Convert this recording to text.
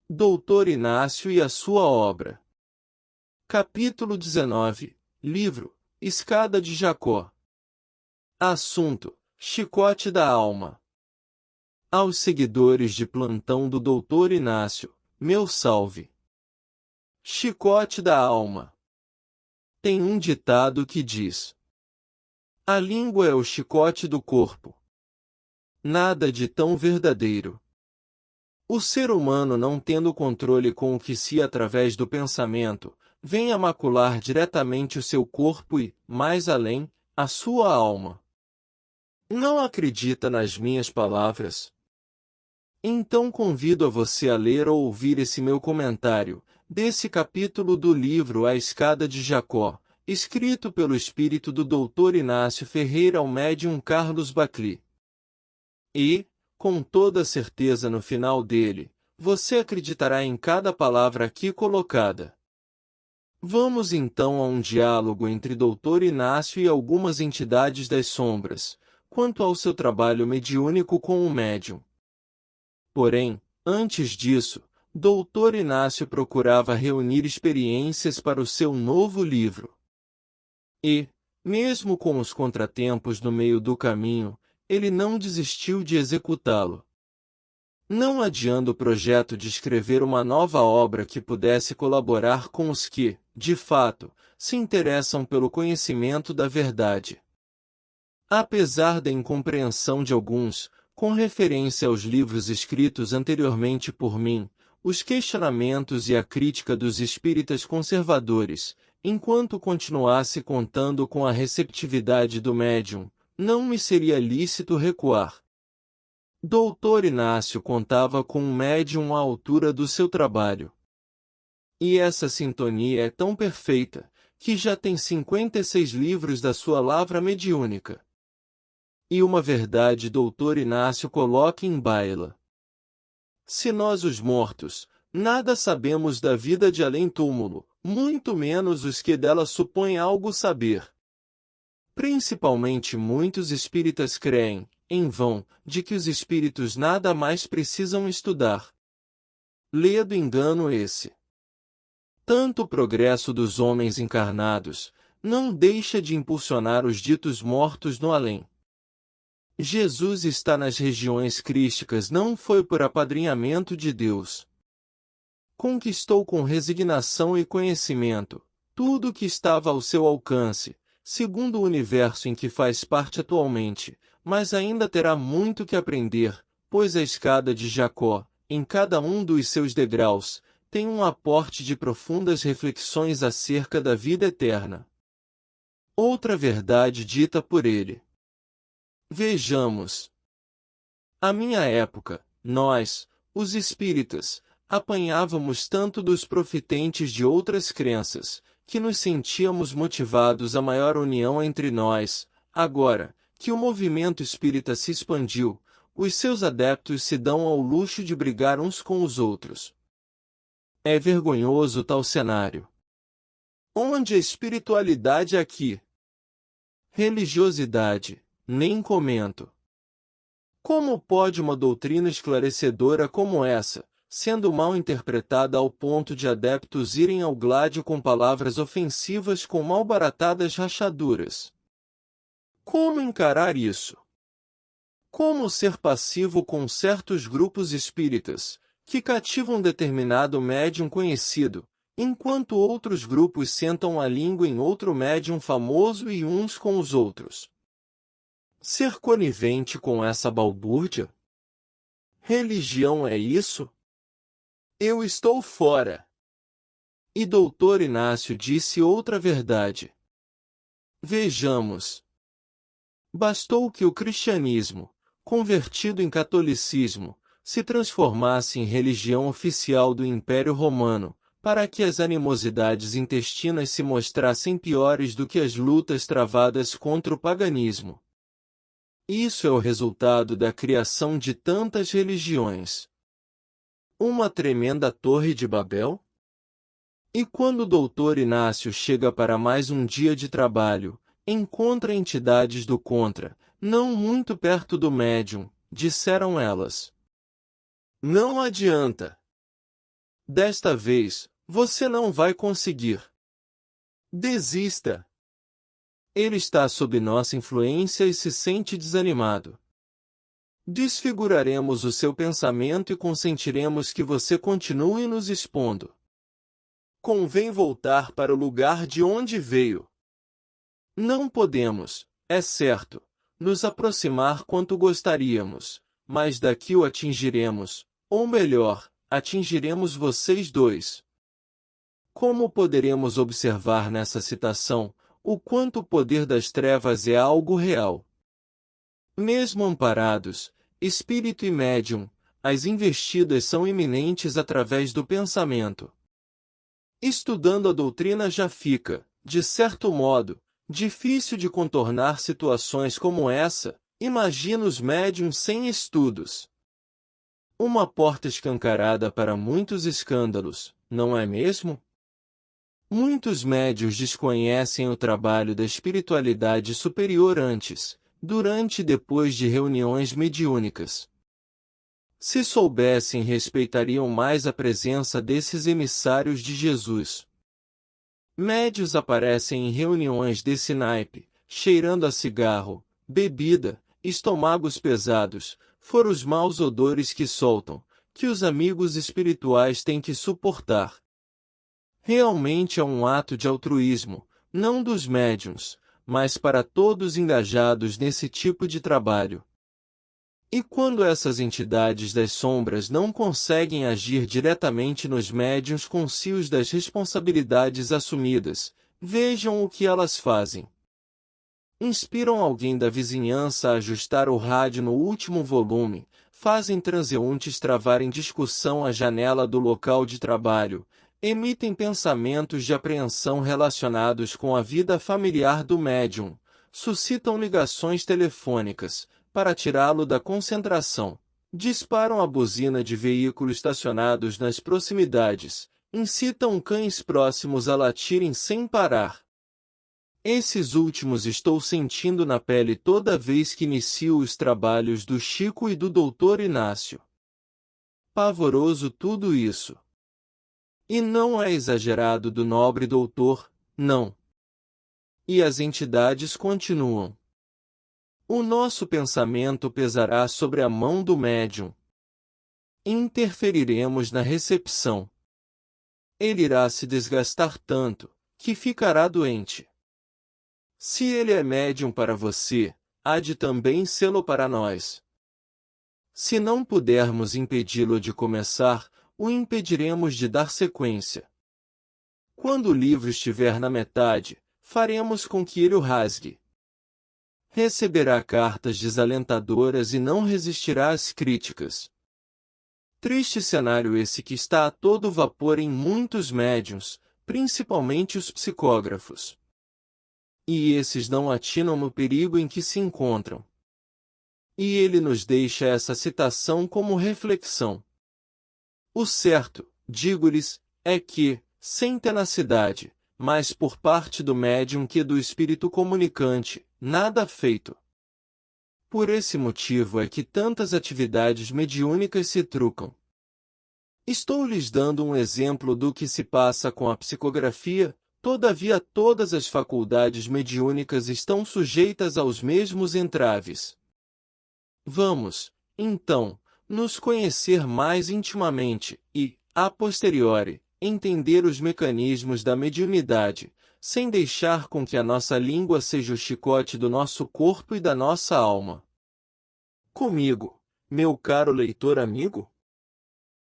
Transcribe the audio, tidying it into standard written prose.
Doutor Inácio e a sua obra. Capítulo 19. Livro Escada de Jacó. Assunto: Chicote da alma. Aos seguidores de plantão do Doutor Inácio, meu salve. Chicote da alma. Tem um ditado que diz: a língua é o chicote do corpo. Nada de tão verdadeiro. O ser humano, não tendo controle com o que se através do pensamento, vem a macular diretamente o seu corpo e, mais além, a sua alma. Não acredita nas minhas palavras? Então convido a você a ler ou ouvir esse meu comentário, desse capítulo do livro A Escada de Jacó, escrito pelo espírito do Dr. Inácio Ferreira ao médium Carlos Bacli. E, com toda certeza no final dele, você acreditará em cada palavra aqui colocada. Vamos então a um diálogo entre Dr. Inácio e algumas entidades das sombras, quanto ao seu trabalho mediúnico com o médium. Porém, antes disso, Dr. Inácio procurava reunir experiências para o seu novo livro. E, mesmo com os contratempos no meio do caminho, ele não desistiu de executá-lo. Não adiando o projeto de escrever uma nova obra que pudesse colaborar com os que, de fato, se interessam pelo conhecimento da verdade. Apesar da incompreensão de alguns, com referência aos livros escritos anteriormente por mim, os questionamentos e a crítica dos espíritas conservadores, enquanto continuasse contando com a receptividade do médium, não me seria lícito recuar. Dr. Inácio contava com um médium à altura do seu trabalho. E essa sintonia é tão perfeita, que já tem 56 livros da sua lavra mediúnica. E uma verdade Dr. Inácio coloca em baila. Se nós os mortos, nada sabemos da vida de além-túmulo, muito menos os que dela supõem algo saber. Principalmente muitos espíritas creem, em vão, de que os espíritos nada mais precisam estudar. Ledo engano esse. Tanto o progresso dos homens encarnados, não deixa de impulsionar os ditos mortos no além. Jesus está nas regiões crísticas não foi por apadrinhamento de Deus. Conquistou com resignação e conhecimento, tudo o que estava ao seu alcance, segundo o universo em que faz parte atualmente, mas ainda terá muito que aprender, pois a escada de Jacó, em cada um dos seus degraus, tem um aporte de profundas reflexões acerca da vida eterna. Outra verdade dita por ele. Vejamos. À minha época, nós, os espíritas, apanhávamos tanto dos profitentes de outras crenças, que nos sentíamos motivados a maior união entre nós. Agora, que o movimento espírita se expandiu, os seus adeptos se dão ao luxo de brigar uns com os outros. É vergonhoso tal cenário. Onde a espiritualidade aqui? Religiosidade, nem comento. Como pode uma doutrina esclarecedora como essa, sendo mal interpretada ao ponto de adeptos irem ao gládio com palavras ofensivas com malbaratadas rachaduras? Como encarar isso? Como ser passivo com certos grupos espíritas, que cativam determinado médium conhecido, enquanto outros grupos sentam a língua em outro médium famoso e uns com os outros? Ser conivente com essa balbúrdia? Religião é isso? Eu estou fora. E Dr. Inácio disse outra verdade. Vejamos. Bastou que o cristianismo, convertido em catolicismo, se transformasse em religião oficial do Império Romano, para que as animosidades intestinas se mostrassem piores do que as lutas travadas contra o paganismo. Isso é o resultado da criação de tantas religiões. Uma tremenda torre de Babel? E quando o Dr. Inácio chega para mais um dia de trabalho, encontra entidades do contra, não muito perto do médium, disseram elas. Não adianta. Desta vez, você não vai conseguir. Desista. Ele está sob nossa influência e se sente desanimado. Desfiguraremos o seu pensamento e consentiremos que você continue nos expondo. Convém voltar para o lugar de onde veio. Não podemos, é certo, nos aproximar quanto gostaríamos, mas daqui o atingiremos, ou melhor, atingiremos vocês dois. Como poderemos observar nessa citação, o quanto o poder das trevas é algo real? Mesmo amparados, espírito e médium, as investidas são iminentes através do pensamento. Estudando a doutrina já fica, de certo modo, difícil de contornar situações como essa. Imagina os médiuns sem estudos. Uma porta escancarada para muitos escândalos, não é mesmo? Muitos médiuns desconhecem o trabalho da espiritualidade superior antes, durante e depois de reuniões mediúnicas. Se soubessem, respeitariam mais a presença desses emissários de Jesus. Médiuns aparecem em reuniões desse naipe, cheirando a cigarro, bebida, estômagos pesados, fora os maus odores que soltam, que os amigos espirituais têm que suportar. Realmente é um ato de altruísmo, não dos médiuns, mas para todos engajados nesse tipo de trabalho. E quando essas entidades das sombras não conseguem agir diretamente nos médiuns conscientes das responsabilidades assumidas, vejam o que elas fazem. Inspiram alguém da vizinhança a ajustar o rádio no último volume, fazem transeuntes travarem discussão à janela do local de trabalho, emitem pensamentos de apreensão relacionados com a vida familiar do médium, suscitam ligações telefônicas, para tirá-lo da concentração, disparam a buzina de veículos estacionados nas proximidades, incitam cães próximos a latirem sem parar. Esses últimos estou sentindo na pele toda vez que inicio os trabalhos do Chico e do Dr. Inácio. Pavoroso tudo isso. E não é exagerado do nobre doutor, não. E as entidades continuam. O nosso pensamento pesará sobre a mão do médium. Interferiremos na recepção. Ele irá se desgastar tanto, que ficará doente. Se ele é médium para você, há de também sê-lo para nós. Se não pudermos impedi-lo de começar, o impediremos de dar sequência. Quando o livro estiver na metade, faremos com que ele o rasgue. Receberá cartas desalentadoras e não resistirá às críticas. Triste cenário esse que está a todo vapor em muitos médiuns, principalmente os psicógrafos. E esses não atinam no perigo em que se encontram. E ele nos deixa essa citação como reflexão. O certo, digo-lhes, é que, sem tenacidade, mas por parte do médium que do espírito comunicante, nada feito. Por esse motivo é que tantas atividades mediúnicas se trucam. Estou lhes dando um exemplo do que se passa com a psicografia, todavia todas as faculdades mediúnicas estão sujeitas aos mesmos entraves. Vamos, então, nos conhecer mais intimamente e, a posteriori, entender os mecanismos da mediunidade, sem deixar com que a nossa língua seja o chicote do nosso corpo e da nossa alma. Comigo, meu caro leitor amigo?